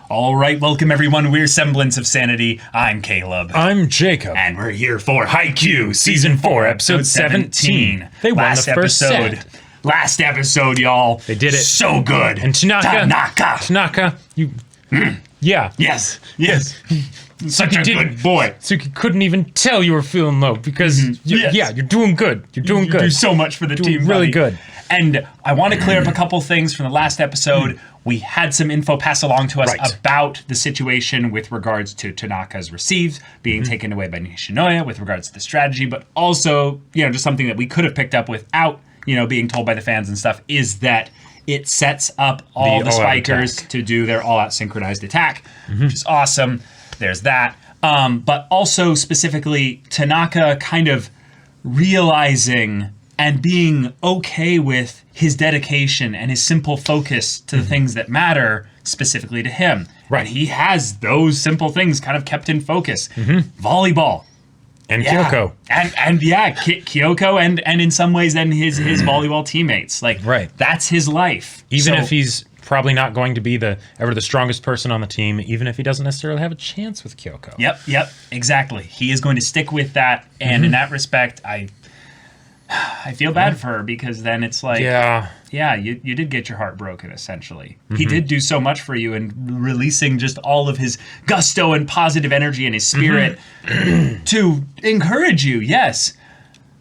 All right, welcome everyone. We're Semblance of Sanity. I'm Caleb. I'm Jacob. And we're here for Haikyuu, Season 4, Episode 17. They won the first set. Last episode, y'all. They did it. So good. And Tanaka, you... Yeah. Yes. Such a good boy. Suki couldn't even tell you were feeling low because, you're doing good. You're doing good. You do so much for the team, really buddy. good. And I want to clear up a couple things from the last episode. We had some info passed along to us about the situation with regards to Tanaka's receives being taken away by Nishinoya with regards to the strategy, but also, just something that we could have picked up without, being told by the fans and stuff, is that it sets up all the spikers to do their all-out synchronized attack, which is awesome. There's that. But also specifically, Tanaka kind of realizing and being okay with his dedication and his simple focus to the things that matter specifically to him. Right. And he has those simple things kind of kept in focus. Volleyball. And Kyoko. And Kyoko and in some ways then his volleyball teammates. That's his life. Even if he's probably not going to be ever the strongest person on the team, even if he doesn't necessarily have a chance with Kyoko. Yep, exactly. He is going to stick with that, and in that respect, I feel bad for her, because then it's like, you did get your heart broken, essentially. He did do so much for you, and releasing just all of his gusto and positive energy and his spirit to encourage you, yes.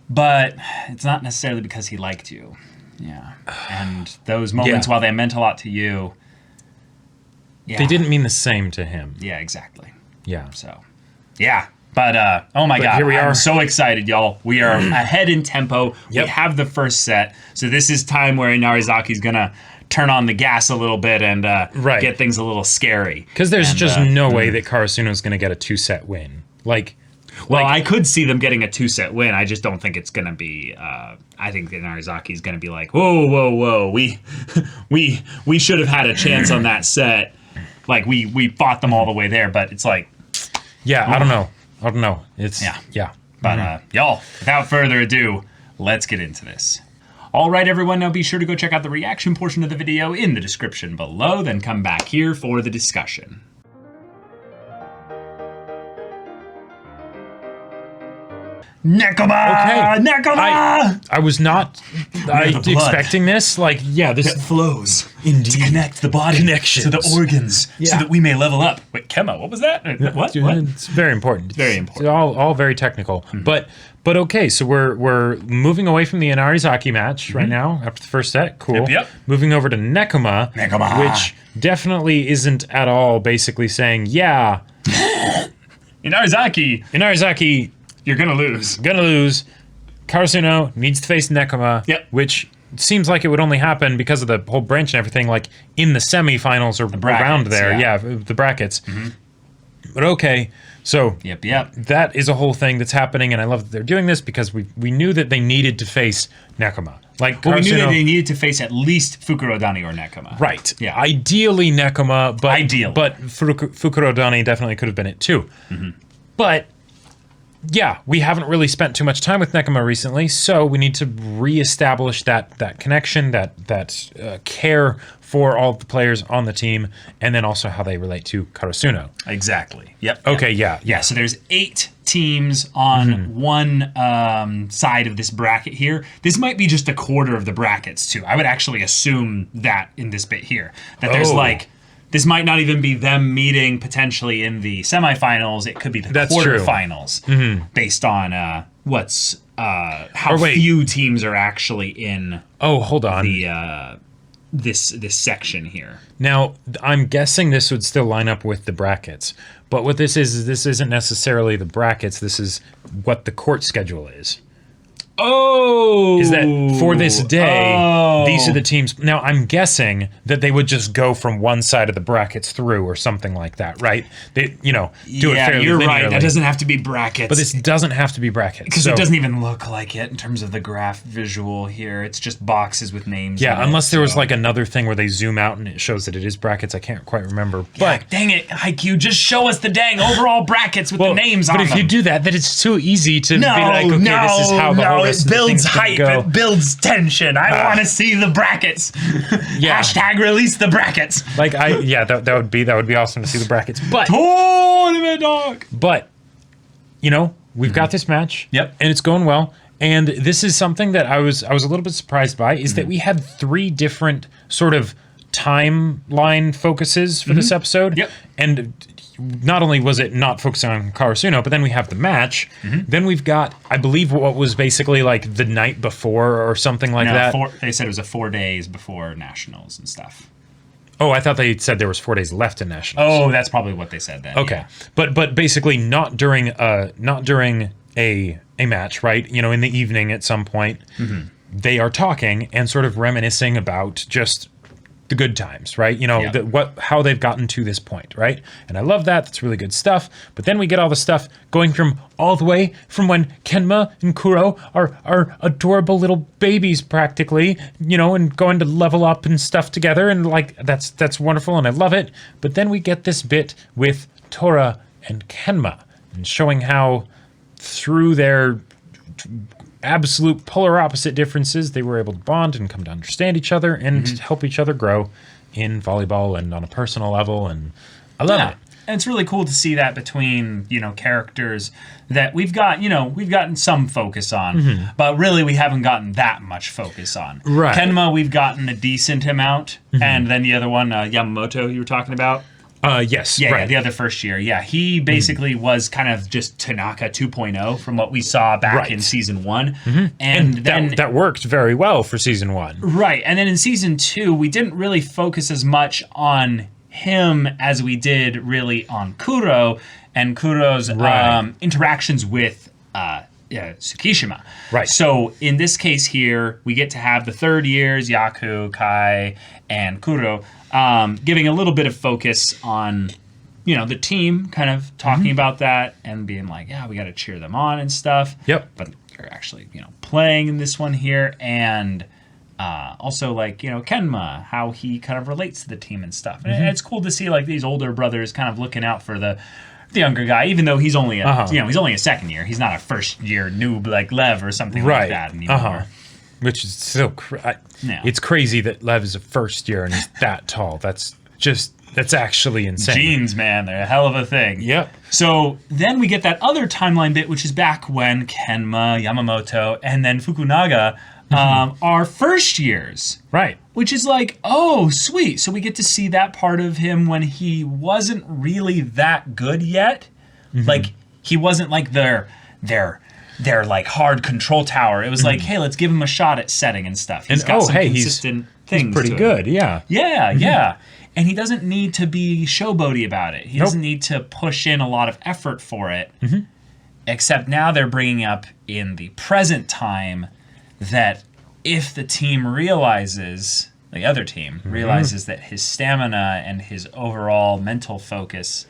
But it's not necessarily because he liked you. Yeah. And those moments, while they meant a lot to you, they didn't mean the same to him. Yeah, exactly. Yeah. So, yeah. But, oh my God, here we are. I'm so excited, y'all. We are ahead in tempo. We have the first set. So this is time where Inarizaki's going to turn on the gas a little bit and get things a little scary. Because there's just no way that Karasuno's going to get a 2-set win. I could see them getting a 2-set win. I just don't think it's going to be... I think that Inarizaki's going to be like, whoa. We should have had a chance on that set. We fought them all the way there, but it's like... Yeah, I don't know. It's... Yeah. But, y'all, without further ado, let's get into this. All right, everyone, now be sure to go check out the reaction portion of the video in the description below, then come back here for the discussion. Nekoma! Okay. Nekoma! I was not expecting this. This flows indeed to connect the body to the organs so that we may level up. Wait, Kenma, what was that? What? It's very important. Very important. It's all very technical. But okay, so we're moving away from the Inarizaki match right now after the first set. Cool. Yep. Moving over to Nekoma, which definitely isn't at all basically saying, Inarizaki, you're gonna lose. Karasuno needs to face Nekoma, which seems like it would only happen because of the whole branch and everything, in the semifinals or around there. The brackets. But okay, so that is a whole thing that's happening, and I love that they're doing this because we knew that they needed to face Nekoma. We knew that they needed to face at least Fukurodani or Nekoma. Right. Yeah. Ideally Nekoma, but Fukurodani definitely could have been it too. But we haven't really spent too much time with Nekoma recently, so we need to reestablish that connection, that care for all the players on the team, and then also how they relate to Karasuno. Exactly. Yep. Okay, yeah. So there's 8 teams on one side of this bracket here. This might be just a quarter of the brackets, too. I would actually assume that in this bit here. That there's this might not even be them meeting potentially in the semifinals. It could be the quarterfinals based on how few teams are actually in. Oh, hold on. The this section here. Now, I'm guessing this would still line up with the brackets, but what this is this isn't necessarily the brackets. This is what the court schedule is. Oh! Is that for this day, these are the teams. Now, I'm guessing that they would just go from one side of the brackets through or something like that, right? They, do it fairly you're linearly. right. That doesn't have to be brackets. But this doesn't have to be brackets. Because it doesn't even look like it in terms of the graph visual here. It's just boxes with names. Yeah, unless there was another thing where they zoom out and it shows that it is brackets. I can't quite remember. But dang it, Haikyuu, just show us the dang overall brackets with the names on them. But if you do that, then it's too easy to be like, okay, this is how the whole it builds hype. It builds tension. I want to see the brackets. Yeah. Hashtag release the brackets. Like that would be awesome to see the brackets. But tournament dog. But we've got this match. Yep. And it's going well. And this is something that I was a little bit surprised by is that we had 3 different sort of timeline focuses for this episode. Yep. And not only was it not focusing on Karasuno, but then we have the match. Then we've got, I believe, what was basically like the night before or something like that. They said it was 4 days before Nationals and stuff. Oh, I thought they said there was 4 days left in Nationals. Oh, that's probably what they said then. Okay. Yeah. But basically not during a match, right? In the evening at some point, they are talking and sort of reminiscing about just the good times, right? How they've gotten to this point, right? And I love that. That's really good stuff. But then we get all the stuff going from all the way from when Kenma and Kuro are adorable little babies practically, and going to level up and stuff together, and like that's wonderful and I love it. But then we get this bit with Tora and Kenma and showing how through their absolute polar opposite differences, they were able to bond and come to understand each other and help each other grow in volleyball and on a personal level. And I love it. And it's really cool to see that between, characters that we've gotten some focus on, but really we haven't gotten that much focus on. Right. Kenma, we've gotten a decent amount. And then the other one, Yamamoto, you were talking about. Yes. Yeah, right. yeah, the other first year. Yeah, he basically was kind of just Tanaka 2.0 from what we saw back in season 1. And then that worked very well for season 1. Right. And then in season 2, we didn't really focus as much on him as we did really on Kuro and Kuro's interactions with Tsukishima. Right. So in this case here, we get to have the third years, Yaku, Kai, and Kuro, giving a little bit of focus on, the team, kind of talking about that and being like, yeah, we got to cheer them on and stuff. Yep. But they're actually, playing in this one here. And also, like, Kenma, how he kind of relates to the team and stuff. And it's cool to see, like, these older brothers kind of looking out for the younger guy, even though he's only he's only a second year. He's not a first year noob like Lev or something like that anymore. Which is so it's crazy that Lev is a first year and he's that tall. That's actually insane. Genes, man, they're a hell of a thing. Yep. So then we get that other timeline bit, which is back when Kenma, Yamamoto, and then Fukunaga are first years. Right. Which is like, oh, sweet. So we get to see that part of him when he wasn't really that good yet. Like, he wasn't like their like hard control tower. It was like, hey, let's give him a shot at setting and stuff. He's got some consistent things. He's pretty good, yeah. Yeah, yeah. And he doesn't need to be showboaty about it. He doesn't need to push in a lot of effort for it. Except now they're bringing up in the present time that if the team realizes, the other team realizes that his stamina and his overall mental focus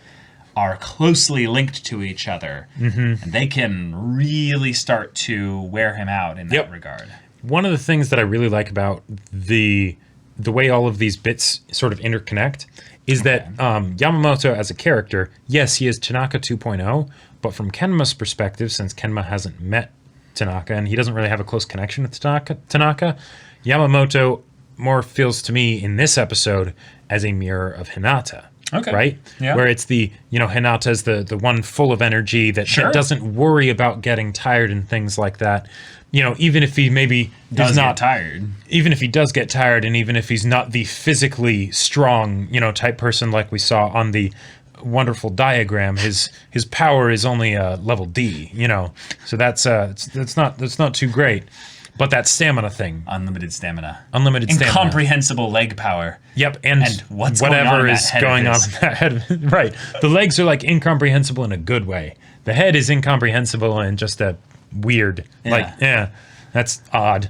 are closely linked to each other, and they can really start to wear him out in that regard. One of the things that I really like about the way all of these bits sort of interconnect is that Yamamoto as a character, yes, he is Tanaka 2.0, but from Kenma's perspective, since Kenma hasn't met Tanaka and he doesn't really have a close connection with Tanaka, Yamamoto more feels to me in this episode as a mirror of Hinata. Okay. Right? Yeah. Where it's the, Hinata's the one full of energy that doesn't worry about getting tired and things like that. Even if he maybe does not tired. Even if he does get tired and even if he's not the physically strong, type person like we saw on the wonderful diagram, his power is only level D, So that's not too great. But that stamina thing. Unlimited stamina. Incomprehensible leg power. Yep, and what's whatever is going on in that head. Right. The legs are like incomprehensible in a good way. The head is incomprehensible and just a weird, that's odd.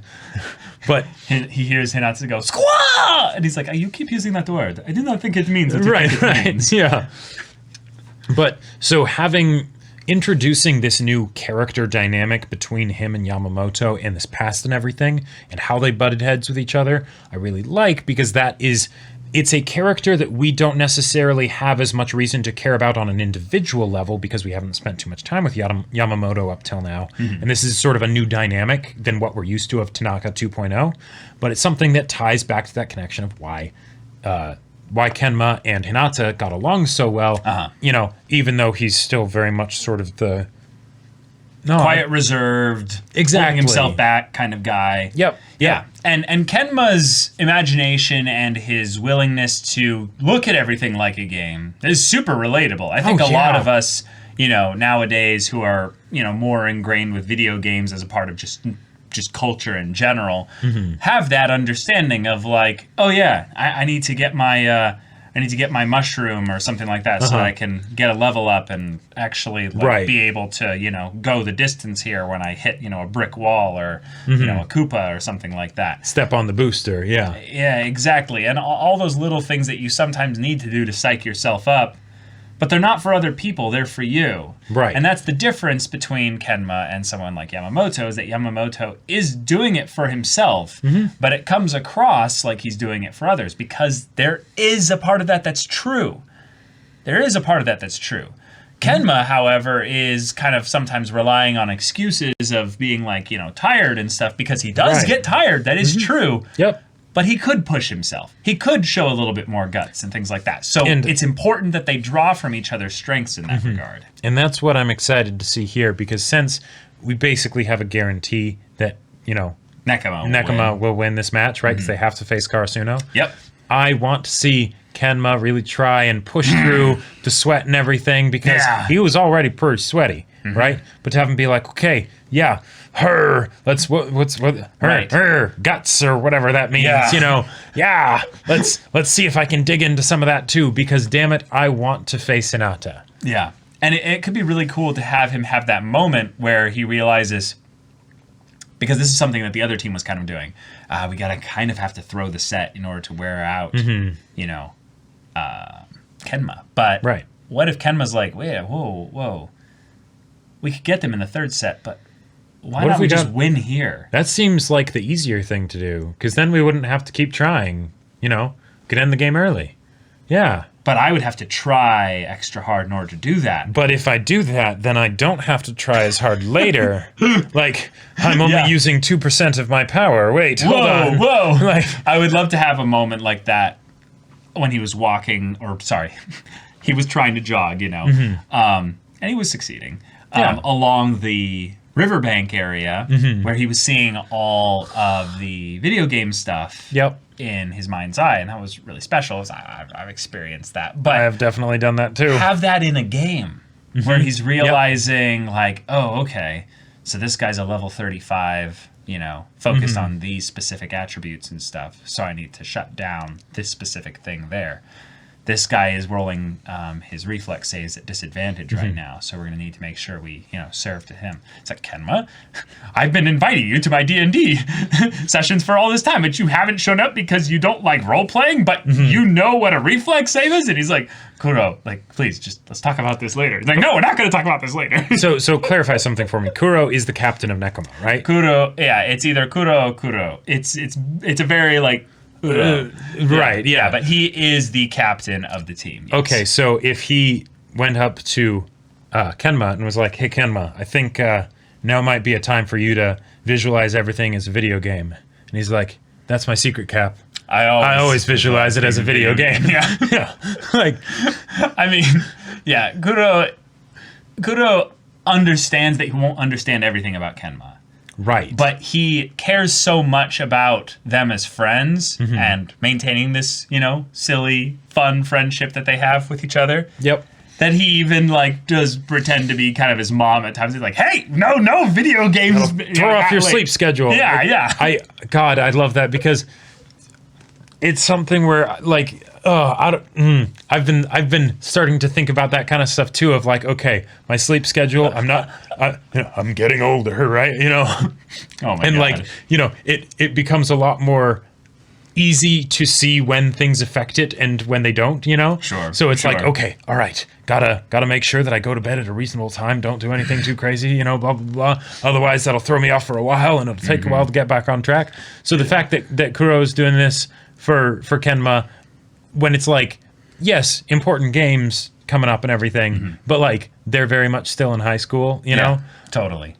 But he hears Hinata go, squaw! And he's like, you keep using that word. I do not think it means what you think it means. Yeah. But so introducing this new character dynamic between him and Yamamoto in this past and everything and how they butted heads with each other, I really like because that is it's a character that we don't necessarily have as much reason to care about on an individual level because we haven't spent too much time with Yamamoto up till now. And this is sort of a new dynamic than what we're used to of Tanaka 2.0. But it's something that ties back to that connection of why Kenma and Hinata got along so well. You know, even though he's still very much sort of the quiet, reserved, holding himself back kind of guy. Yep. Yeah. And Kenma's imagination and his willingness to look at everything like a game is super relatable. I think a lot of us, you know, nowadays who are, you know, more ingrained with video games as a part of just culture in general, have that understanding of like, oh yeah, I need to get my mushroom or something like that so that I can get a level up and actually be able to, you know, go the distance here when I hit, you know, a brick wall or, you know, a Koopa or something like that. Step on the booster, yeah. Yeah, exactly. And all those little things that you sometimes need to do to psych yourself up, but they're not for other people, they're for you. Right. And that's the difference between Kenma and someone like Yamamoto, is that Yamamoto is doing it for himself, but it comes across like he's doing it for others because there is a part of that that's true. There is a part of that that's true. Kenma, however, is kind of sometimes relying on excuses of being like, you know, tired and stuff because he does get tired. That is true. Yep. But he could push himself. He could show a little bit more guts and things like that. So it's important that they draw from each other's strengths in that regard. And that's what I'm excited to see here, because since we basically have a guarantee that, you know, Nekoma will win this match, right? Because they have to face Karasuno. Yep. I want to see Kenma really try and push through the sweat and everything, because he was already pretty sweaty, right? But to have him be like, okay, her guts or whatever that means, you know, let's see if I can dig into some of that too, because damn it, I want to face Hinata. Yeah. And it could be really cool to have him have that moment where he realizes, because this is something that the other team was kind of doing, we gotta kind of have to throw the set in order to wear out, you know, Kenma. But what if Kenma's like, wait, whoa, we could get them in the third set, but why don't we just win here? That seems like the easier thing to do, because then we wouldn't have to keep trying, you know, could end the game early. Yeah. But I would have to try extra hard in order to do that. But if I do that, then I don't have to try as hard later. Like, I'm only using 2% of my power. Wait, hold on. Whoa. Like, I would love to have a moment like that when he was walking, or sorry, he was trying to jog, you know, and he was succeeding along the riverbank area where he was seeing all of the video game stuff in his mind's eye, and that was really special. I've experienced that, but I have definitely done that too. Have that in a game where he's realizing like, oh, okay, so this guy's a level 35, you know, focused on these specific attributes and stuff, so I need to shut down this specific thing there. This guy is rolling his reflex saves at disadvantage right now, so we're going to need to make sure we, you know, serve to him. It's like, Kenma, I've been inviting you to my D&D sessions for all this time, but you haven't shown up because you don't like role-playing, but you know what a reflex save is? And he's like, Kuro, like, please, just let's talk about this later. He's like, no, we're not going to talk about this later. So clarify something for me. Kuro is the captain of Nekoma, right? Kuro, yeah, it's either Kuro or Kuro. It's a very, like, right, yeah. But he is the captain of the team. Yes. Okay, so if he went up to Kenma and was like, hey, Kenma, I think now might be a time for you to visualize everything as a video game. And he's like, that's my secret, Cap. I always visualize it as a video game. Yeah. Like, I mean, yeah, Kuro understands that he won't understand everything about Kenma. Right. But he cares so much about them as friends and maintaining this, you know, silly, fun friendship that they have with each other. Yep. That he even, like, does pretend to be kind of his mom at times. He's like, hey, no video games. Throw off your sleep schedule. Yeah. I love that, because it's something where, like, I've been starting to think about that kind of stuff too. Of like, okay, my sleep schedule. I'm getting older, right? You know, oh my and God. like, you know, it becomes a lot more easy to see when things affect it and when they don't. You know, sure. So it's like, okay, all right, gotta make sure that I go to bed at a reasonable time. Don't do anything too crazy. You know, blah blah blah. Otherwise, that'll throw me off for a while, and it'll take a while to get back on track. So the fact that Kuro's doing this for Kenma, when it's like, yes, important games coming up and everything, but like they're very much still in high school, you know? Totally.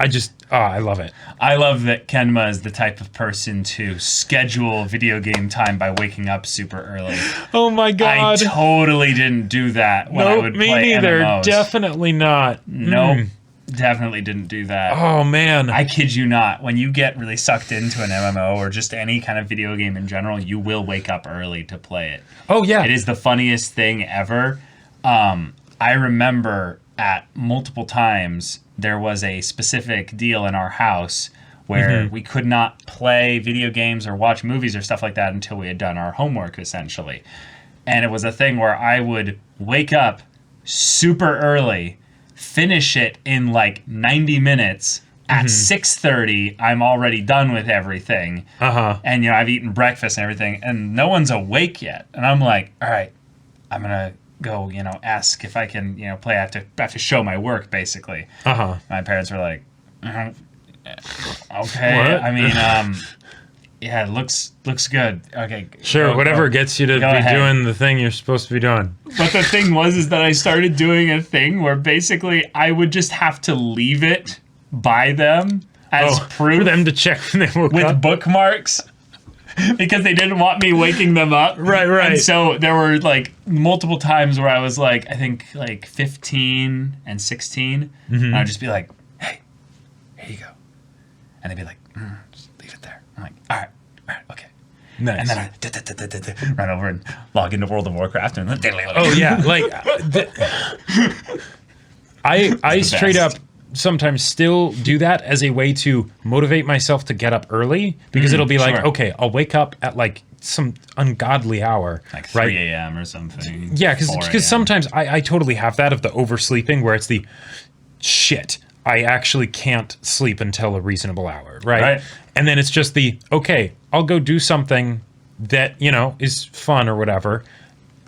I love it. I love that Kenma is the type of person to schedule video game time by waking up super early. Oh my god. I totally didn't do that when I would me play neither. MMOs. Definitely not. Nope. Definitely didn't do that. Oh man. I kid you not. When you get really sucked into an MMO or just any kind of video game in general, you will wake up early to play it. Oh yeah. It is the funniest thing ever. I remember at multiple times there was a specific deal in our house where we could not play video games or watch movies or stuff like that until we had done our homework, essentially. And it was a thing where I would wake up super early, finish it in like 90 minutes. At 6:30, I'm already done with everything. And, you know, I've eaten breakfast and everything, and no one's awake yet. And I'm like, all right, I'm going to go, you know, ask if I can, you know, play. I have to show my work, basically. My parents were like, okay. What? I mean, yeah, it looks good. Okay. Sure, whatever gets you to be doing the thing you're supposed to be doing. But the thing is that I started doing a thing where basically I would just have to leave it by them as proof for them to check when they woke with up. Bookmarks. Because they didn't want me waking them up. Right. And so there were like multiple times where I was like, I think like 15 and 16. And I'd just be like, hey, here you go. And they'd be like, just leave it there. I'm like, all right, okay. Nice. And then I run over and log into World of Warcraft. And oh yeah, like I straight up sometimes still do that as a way to motivate myself to get up early, because it'll be like, okay, I'll wake up at like some ungodly hour, like 3 a.m. or something. Yeah, because sometimes I totally have that of the oversleeping where it's the shit, I actually can't sleep until a reasonable hour, right? And then it's just the, okay, I'll go do something that, you know, is fun or whatever.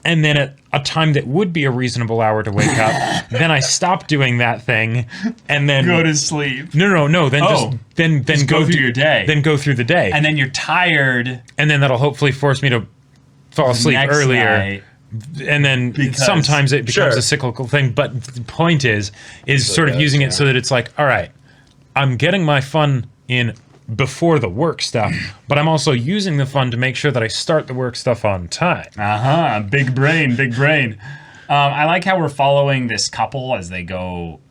And then at a time that would be a reasonable hour to wake up, then I stop doing that thing, and then go to sleep. No. Then just go through your day. Then go through the day, and then you're tired, and then that'll hopefully force me to fall asleep earlier. Night. And then sometimes it becomes a cyclical thing. But the point is sort of using it so that it's like, all right, I'm getting my fun in before the work stuff, but I'm also using the fun to make sure that I start the work stuff on time. Big brain. I like how we're following this couple as they go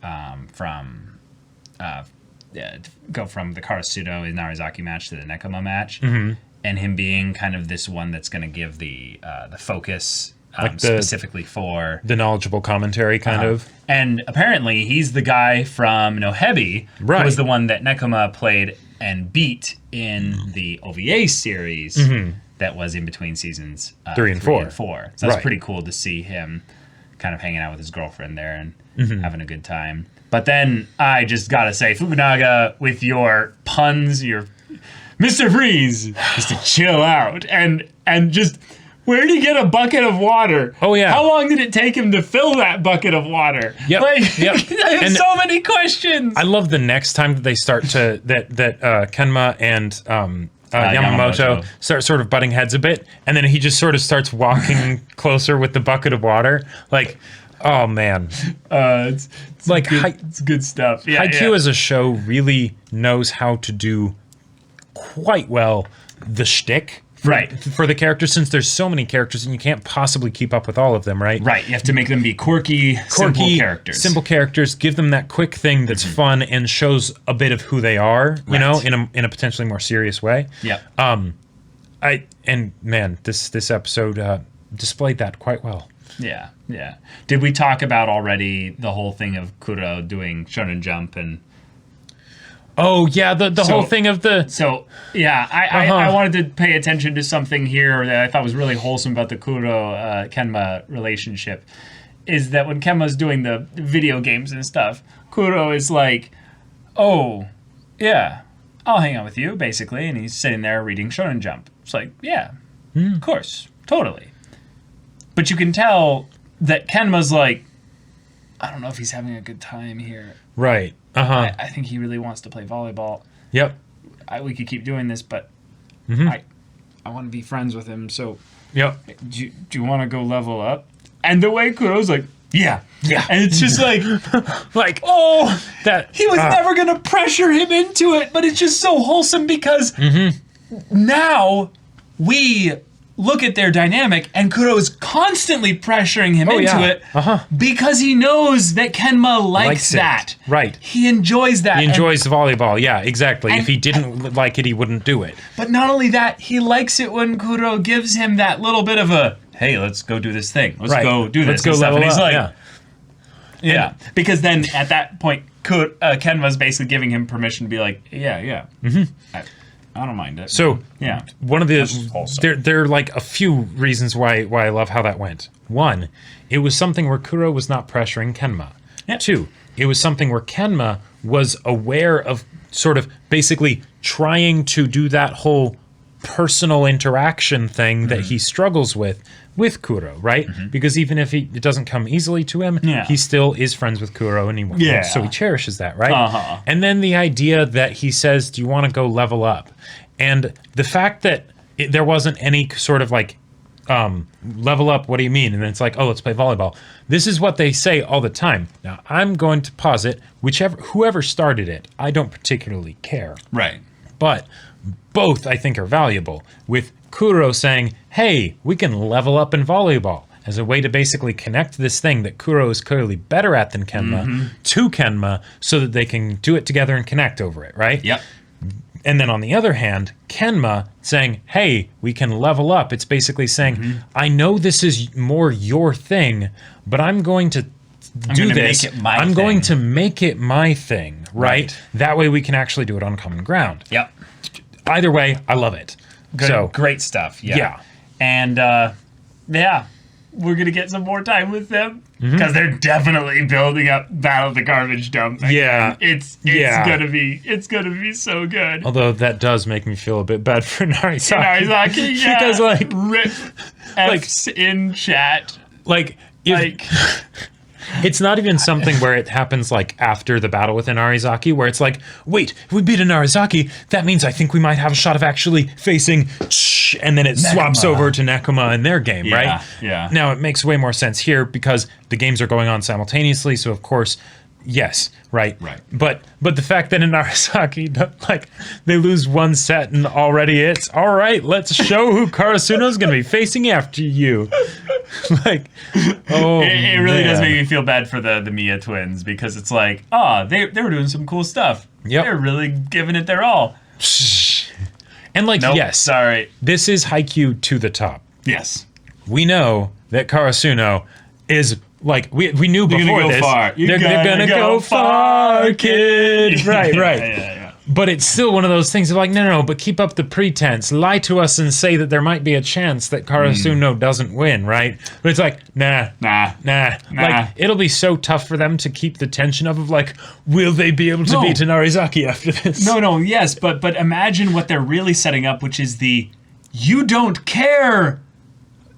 from the Karasuno and Narizaki match to the Nekoma match, and him being kind of this one that's going to give the focus like specifically for the knowledgeable commentary kind of. And apparently he's the guy from Nohebi, who was the one that Nekoma played and beat in the OVA series that was in between seasons 3 and 4. So it's pretty cool to see him kind of hanging out with his girlfriend there and having a good time. But then I just gotta say, Fukunaga, with your puns, your Mr. Freeze, just to chill out and just. Where did he get a bucket of water? Oh, yeah. How long did it take him to fill that bucket of water? Yep. I have so many questions. I love the next time that they start to that Kenma and Yamamoto start sort of butting heads a bit, and then he just sort of starts walking closer with the bucket of water. Like, oh man, it's like it's good stuff. Haikyuu as a show really knows how to do quite well the shtick. For the characters, since there's so many characters and you can't possibly keep up with all of them, right? You have to make them be quirky, simple characters. Give them that quick thing that's fun and shows a bit of who they are, you know, in a potentially more serious way. This episode displayed that quite well. Yeah. Did we talk about already the whole thing of Kuro doing Shonen Jump and? Oh, yeah, the whole thing of the... So, yeah, I wanted to pay attention to something here that I thought was really wholesome about the Kuro-Kenma relationship, is that when Kenma's doing the video games and stuff, Kuro is like, oh, yeah, I'll hang out with you, basically, and he's sitting there reading Shonen Jump. It's like, yeah, of course, totally. But you can tell that Kenma's like, I don't know if he's having a good time here. Right. I think he really wants to play volleyball. Yep. We could keep doing this, but I want to be friends with him. So Yep. Do you want to go level up? And the way Kuro's like, yeah. And it's just like, that he was never going to pressure him into it, but it's just so wholesome because now we look at their dynamic and Kuro is constantly pressuring him into it because he knows that Kenma likes that. Right. He enjoys that. He enjoys volleyball. Yeah, exactly. If he didn't like it, he wouldn't do it. But not only that, he likes it when Kuro gives him that little bit of a, hey, let's go do this thing. Let's go do this. Let's go level and he's up. like, yeah. Because then at that point, Kenma's basically giving him permission to be like, yeah. I don't mind it. So yeah, one of the there are like a few reasons why I love how that went. One, it was something where Kuro was not pressuring Kenma. Yep. Two, it was something where Kenma was aware of sort of basically trying to do that whole personal interaction thing that he struggles with Kuro, right? Because even if it doesn't come easily to him, he still is friends with Kuro, and so he cherishes that, right? And then the idea that he says, "Do you want to go level up?" And the fact that there wasn't any sort of like level up. What do you mean? And then it's like, oh, let's play volleyball. This is what they say all the time. Now I'm going to posit whoever started it. I don't particularly care, right? But both I think are valuable, with Kuro saying, hey, we can level up in volleyball as a way to basically connect this thing that Kuro is clearly better at than Kenma to Kenma so that they can do it together and connect over it, right? Yep. And then on the other hand, Kenma saying, hey, we can level up. It's basically saying, I know this is more your thing, but I'm going to do this. I'm going to make it my thing, right? That way we can actually do it on common ground. Yep. Either way, I love it. Good, so great stuff. Yeah. And we're gonna get some more time with them because they're definitely building up Battle of the Garbage Dump. Yeah, it's gonna be so good. Although that does make me feel a bit bad for Narizaki. Yeah. Because like rip F's in chat. It's not even something where it happens like after the battle with an Arizaki, where it's like, wait, if we beat an Arizaki, that means I think we might have a shot of actually facing, and then it swaps over to Nekoma in their game, right? Yeah. Now it makes way more sense here because the games are going on simultaneously, so of course, yes, right. But the fact that in Narizaki, like they lose one set and already it's all right. Let's show who Karasuno's gonna be facing after you. Like, oh, it really does make me feel bad for the Mia twins because it's like, they were doing some cool stuff. Yep. They're really giving it their all. And like, yes, sorry, this is Haikyuu to the top. Yes, we know that Karasuno is. Like, we knew before this. They're gonna go far, kid. Right. Yeah. But it's still one of those things of like, no, but keep up the pretense. Lie to us and say that there might be a chance that Karasuno doesn't win, right? But it's like, nah. Like, it'll be so tough for them to keep the tension of like, will they be able to beat an Arizaki after this? No, yes, but imagine what they're really setting up, which is you don't care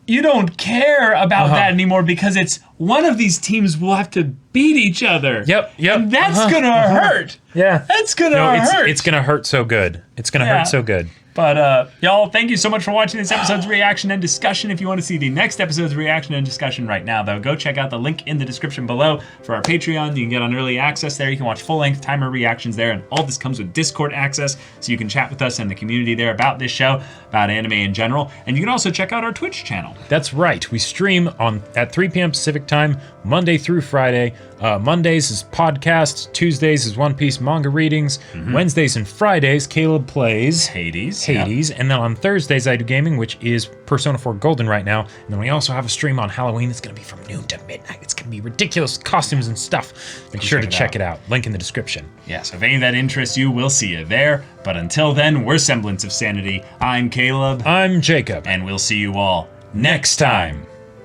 about that anymore because it's one of these teams will have to beat each other. Yep. And that's gonna hurt. Yeah. That's gonna hurt. It's gonna hurt so good. It's gonna hurt so good. But y'all, thank you so much for watching this episode's reaction and discussion. If you want to see the next episode's reaction and discussion right now, though, go check out the link in the description below for our Patreon. You can get on early access there. You can watch full-length timer reactions there, and all this comes with Discord access, so you can chat with us and the community there about this show, about anime in general. And you can also check out our Twitch channel. That's right. We stream at 3 p.m. Pacific time, Monday through Friday. Mondays is podcasts. Tuesdays is One Piece manga readings. Wednesdays and Fridays, Caleb plays Hades. And then on Thursdays, I do gaming, which is Persona 4 Golden right now. And then we also have a stream on Halloween. It's going to be from noon to midnight. It's going to be ridiculous costumes and stuff. Make sure to check it out. Link in the description. Yeah, so if any of that interests you, we'll see you there. But until then, we're Semblance of Sanity. I'm Caleb. I'm Jacob. And we'll see you all next time.